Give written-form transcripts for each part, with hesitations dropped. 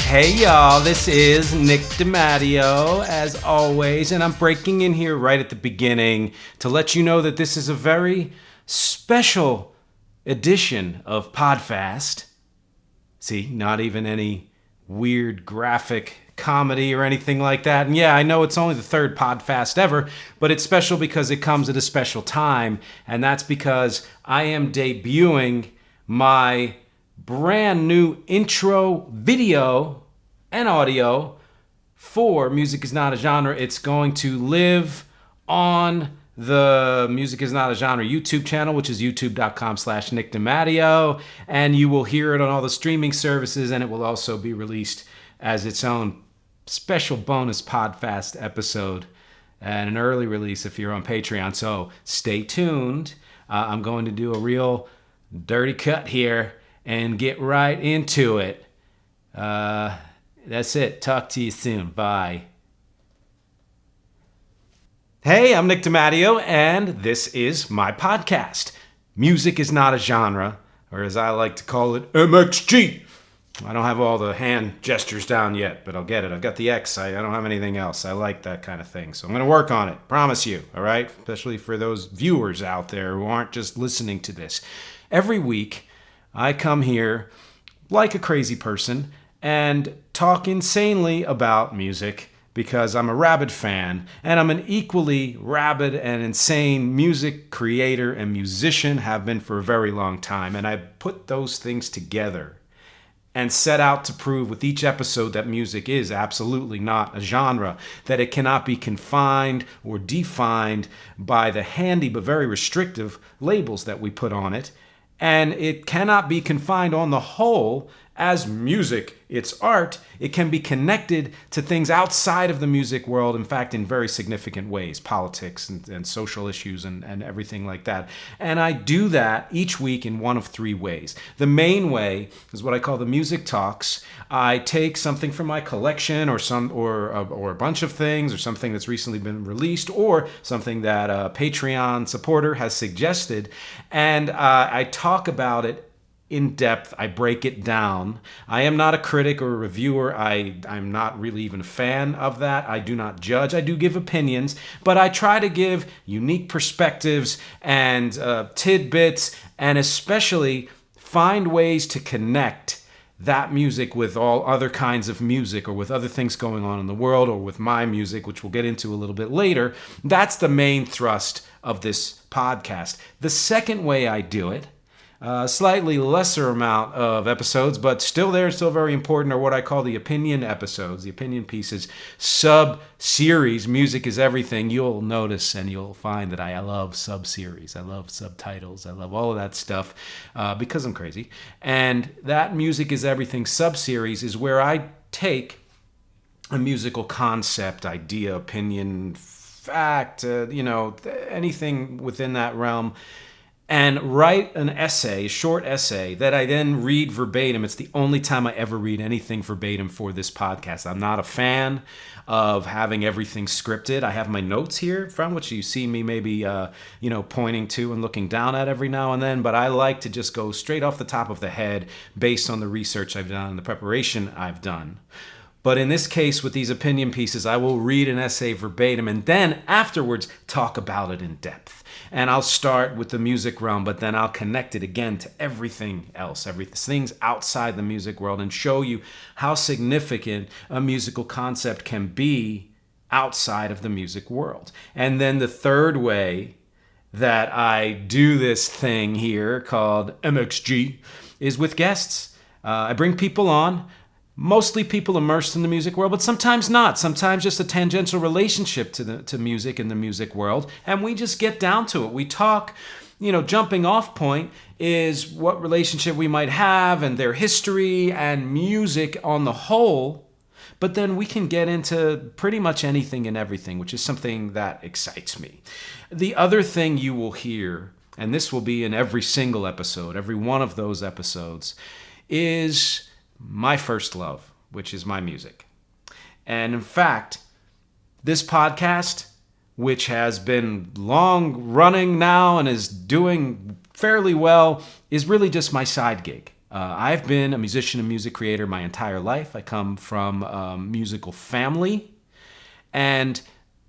Hey y'all, this is Nick DiMatteo, as always, and I'm breaking in here right at the beginning to let you know that this is a very special edition of Podfast. See, not even any weird graphic comedy or anything like that. And yeah, I know it's only the third Podfast ever, but it's special because it comes at a special time, and that's because I am debuting my brand new intro video and audio for Music Is Not a Genre. It's going to live on the Music Is Not a Genre YouTube channel, which is youtube.com/Nick DiMatteo, and you will hear it on all the streaming services, and it will also be released as its own special bonus Podfast episode and an early release if you're on Patreon. So stay tuned. I'm going to do a real dirty cut here and get right into it. That's it. Talk to you soon. Bye. Hey, I'm Nick DiMatteo, and this is my podcast. Music Is Not a Genre, or as I like to call it, MxG. I don't have all the hand gestures down yet, but I'll get it. I've got the X. I don't have anything else. I like that kind of thing, so I'm going to work on it. Promise you, all right? Especially for those viewers out there who aren't just listening to this. Every week, I come here like a crazy person and talk insanely about music because I'm a rabid fan, and I'm an equally rabid and insane music creator and musician, have been for a very long time, and I put those things together and set out to prove with each episode that music is absolutely not a genre, that it cannot be confined or defined by the handy but very restrictive labels that we put on it. And it cannot be confined on the whole as music. It's art. It can be connected to things outside of the music world, in fact, in very significant ways, politics and social issues and everything like that. And I do that each week in one of three ways. The main way is what I call the music talks. I take something from my collection or a bunch of things, or something that's recently been released, or something that a Patreon supporter has suggested, and I talk about it in depth. I break it down. I am not a critic or a reviewer. I'm not really even a fan of that. I do not judge. I do give opinions, but I try to give unique perspectives and tidbits, and especially find ways to connect that music with all other kinds of music, or with other things going on in the world, or with my music, which we'll get into a little bit later. That's the main thrust of this podcast. The second way I do it, slightly lesser amount of episodes, but still very important, are what I call the opinion episodes, the opinion pieces, sub-series. Music is everything. You'll notice and you'll find that I love sub-series. I love subtitles. I love all of that stuff because I'm crazy. And that Music is Everything sub-series is where I take a musical concept, idea, opinion, fact, anything within that realm, and write an essay, a short essay, that I then read verbatim. It's the only time I ever read anything verbatim for this podcast. I'm not a fan of having everything scripted. I have my notes here from which you see me maybe pointing to and looking down at every now and then, but I like to just go straight off the top of the head based on the research I've done and the preparation I've done. But in this case, with these opinion pieces, I will read an essay verbatim and then afterwards talk about it in depth. And I'll start with the music realm, but then I'll connect it again to everything else, things outside the music world, and show you how significant a musical concept can be outside of the music world. And then the third way that I do this thing here called MxG is with guests. I bring people on, mostly people immersed in the music world, but sometimes not. Sometimes just a tangential relationship to music and the music world, and we just get down to it. We talk, jumping off point is what relationship we might have and their history and music on the whole, but then we can get into pretty much anything and everything, which is something that excites me. The other thing you will hear, and this will be in every single episode, every one of those episodes, is my first love, which is my music. And in fact, this podcast, which has been long running now and is doing fairly well, is really just my side gig. I've been a musician and music creator my entire life. I come from a musical family, and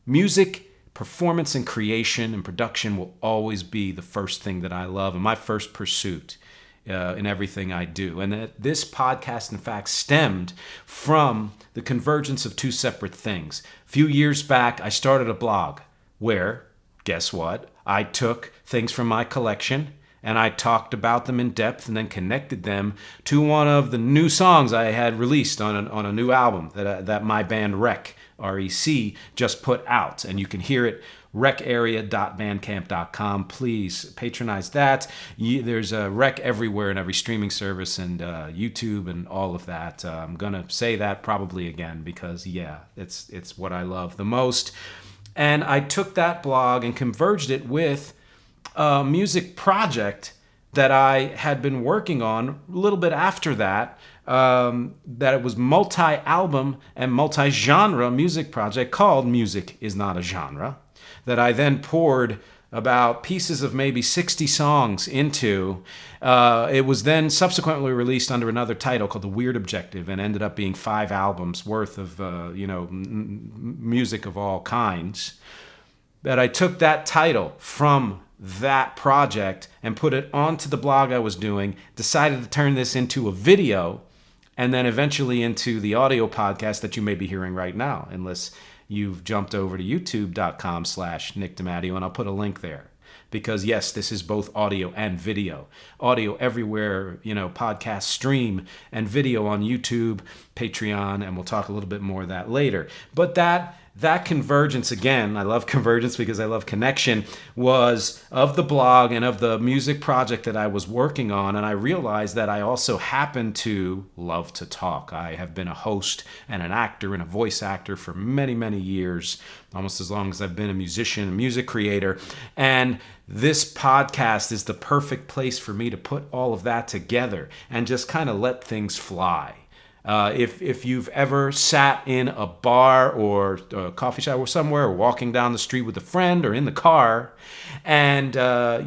music performance and creation and production will always be the first thing that I love and my first pursuit in everything I do. And that this podcast, in fact, stemmed from the convergence of two separate things. A few years back, I started a blog where, guess what? I took things from my collection and I talked about them in depth and then connected them to one of the new songs I had released on a new album that my band REC, REC, just put out. And you can hear it, recarea.bandcamp.com. Please patronize that. There's a REC everywhere in every streaming service and YouTube and all of that. I'm going to say that probably again because, yeah, it's what I love the most. And I took that blog and converged it with a music project that I had been working on a little bit after that. That it was multi-album and multi-genre music project called Music Is Not a Genre, that I then poured about pieces of maybe 60 songs into. It was then subsequently released under another title called The Weird Objective and ended up being 5 albums worth of music of all kinds. But I took that title from that project and put it onto the blog I was doing, decided to turn this into a video, and then eventually into the audio podcast that you may be hearing right now, unless you've jumped over to youtube.com/Nick DiMatteo, and I'll put a link there. Because yes, this is both audio and video. Audio everywhere, podcast stream, and video on YouTube, Patreon, and we'll talk a little bit more of that later. But that convergence, again, I love convergence because I love connection, was of the blog and of the music project that I was working on. And I realized that I also happen to love to talk. I have been a host and an actor and a voice actor for many, many years, almost as long as I've been a musician and music creator. And this podcast is the perfect place for me to put all of that together and just kind of let things fly. If you've ever sat in a bar or a coffee shop or somewhere, or walking down the street with a friend or in the car, and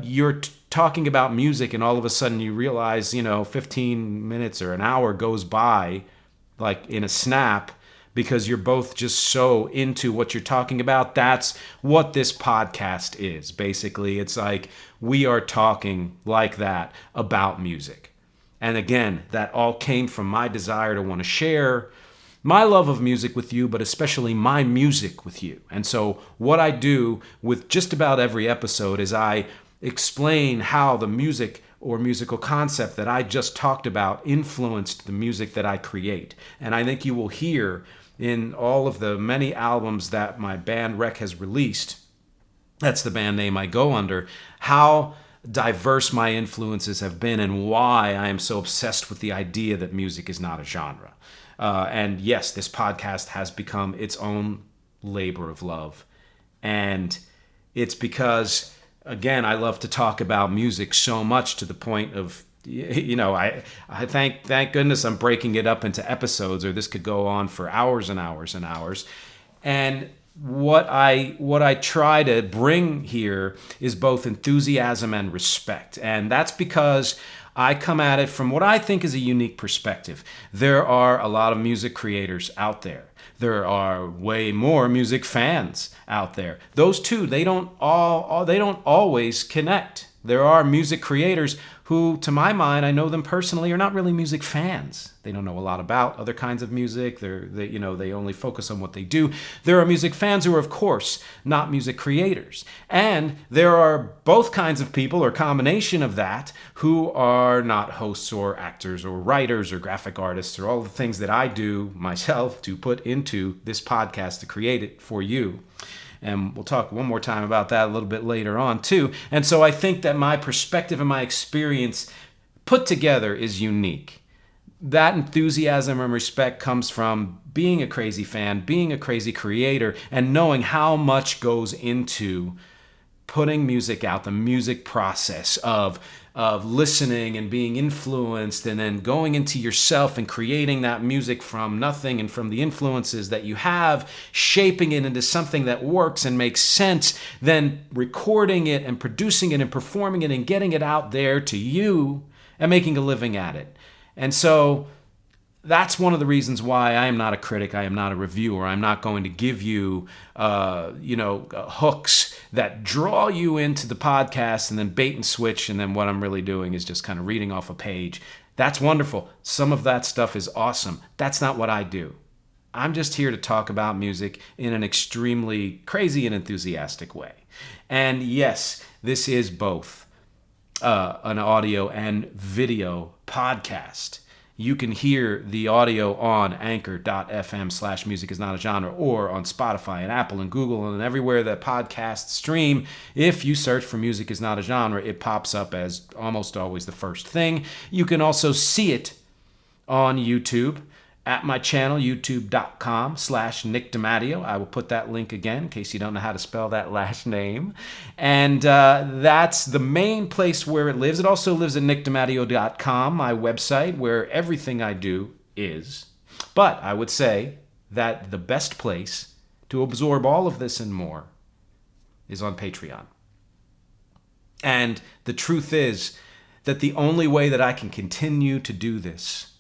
you're talking about music, and all of a sudden you realize, 15 minutes or an hour goes by like in a snap because you're both just so into what you're talking about. That's what this podcast is. Basically, it's like we are talking like that about music. And again, that all came from my desire to want to share my love of music with you, but especially my music with you. And so what I do with just about every episode is I explain how the music or musical concept that I just talked about influenced the music that I create. And I think you will hear in all of the many albums that my band REC has released, that's the band name I go under, how diverse my influences have been and why I am so obsessed with the idea that music is not a genre. And yes, this podcast has become its own labor of love. And it's because, again, I love to talk about music so much to the point of, I thank goodness I'm breaking it up into episodes, or this could go on for hours and hours and hours. And what I try to bring here is both enthusiasm and respect. And that's because I come at it from what I think is a unique perspective. There are a lot of music creators out there. There are way more music fans out there. Those two, they don't always connect. There are music creators who, to my mind, I know them personally, are not really music fans. They don't know a lot about other kinds of music. They only focus on what they do. There are music fans who are, of course, not music creators. And there are both kinds of people, or combination of that, who are not hosts or actors or writers or graphic artists or all the things that I do myself to put into this podcast to create it for you. And we'll talk one more time about that a little bit later on, too. And so I think that my perspective and my experience put together is unique. That enthusiasm and respect comes from being a crazy fan, being a crazy creator, and knowing how much goes into putting music out, the music process of listening and being influenced, and then going into yourself and creating that music from nothing and from the influences that you have, shaping it into something that works and makes sense, then recording it and producing it and performing it and getting it out there to you and making a living at it. And so that's one of the reasons why I am not a critic. I am not a reviewer. I'm not going to give you, hooks that draw you into the podcast and then bait and switch. And then what I'm really doing is just kind of reading off a page. That's wonderful. Some of that stuff is awesome. That's not what I do. I'm just here to talk about music in an extremely crazy and enthusiastic way. And yes, this is both an audio and video podcast. You can hear the audio on anchor.fm/music is not a genre, or on Spotify and Apple and Google and everywhere that podcasts stream. If you search for Music is Not a Genre, it pops up as almost always the first thing. You can also see it on YouTube at my channel, youtube.com/Nick DiMatteo. I will put that link again in case you don't know how to spell that last name. And that's the main place where it lives. It also lives at nickdimatteo.com, my website, where everything I do is. But I would say that the best place to absorb all of this and more is on Patreon. And the truth is that the only way that I can continue to do this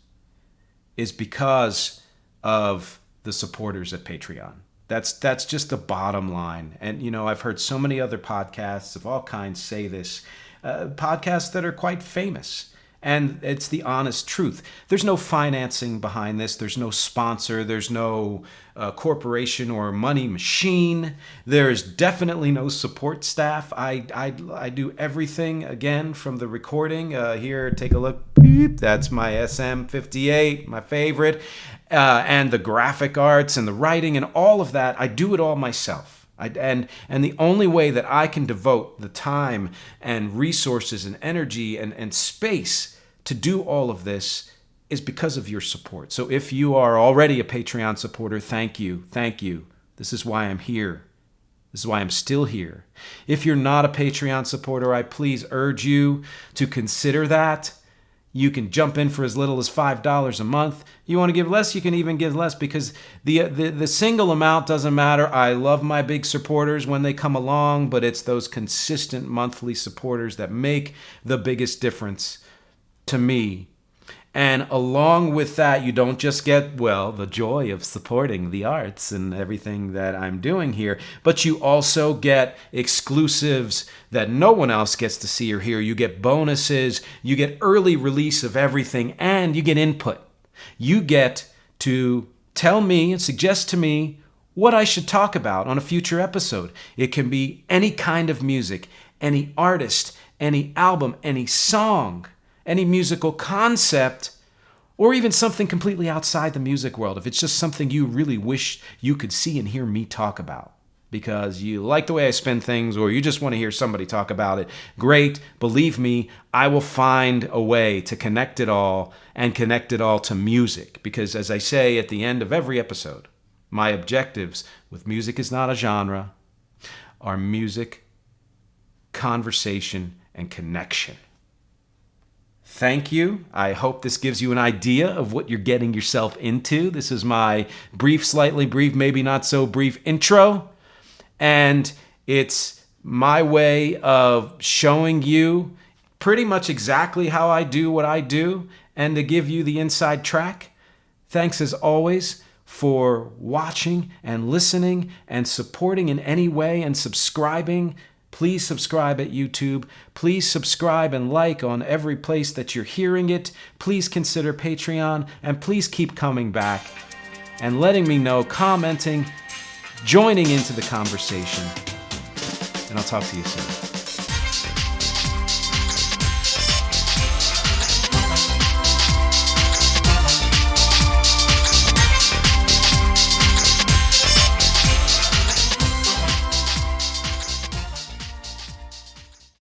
is because of the supporters at Patreon. That's just the bottom line. And, I've heard so many other podcasts of all kinds say this, podcasts that are quite famous. And it's the honest truth. There's no financing behind this. There's no sponsor. There's no corporation or money machine. There's definitely no support staff. I do everything, again, from the recording. Here, take a look. Beep, that's my SM58, my favorite. And the graphic arts and the writing and all of that. I do it all myself. And the only way that I can devote the time and resources and energy and space to do all of this is because of your support. So if you are already a Patreon supporter, thank you. Thank you. This is why I'm here. This is why I'm still here. If you're not a Patreon supporter, I please urge you to consider that. You can jump in for as little as $5 a month. You want to give less, you can even give less, because the single amount doesn't matter. I love my big supporters when they come along, but it's those consistent monthly supporters that make the biggest difference to me. And along with that, you don't just get, the joy of supporting the arts and everything that I'm doing here, but you also get exclusives that no one else gets to see or hear. You get bonuses, you get early release of everything, and you get input. You get to tell me and suggest to me what I should talk about on a future episode. It can be any kind of music, any artist, any album, any song, any musical concept, or even something completely outside the music world. If it's just something you really wish you could see and hear me talk about because you like the way I spin things, or you just want to hear somebody talk about it, great. Believe me, I will find a way to connect it all and connect it all to music. Because as I say at the end of every episode, my objectives with Music is Not a Genre are music, conversation, and connection. Thank you. I hope this gives you an idea of what you're getting yourself into. This is my brief, slightly brief, maybe not so brief intro. And it's my way of showing you pretty much exactly how I do what I do and to give you the inside track. Thanks as always for watching and listening and supporting in any way and subscribing. Please subscribe at YouTube. Please subscribe and like on every place that you're hearing it. Please consider Patreon, and please keep coming back and letting me know, commenting, joining into the conversation. And I'll talk to you soon.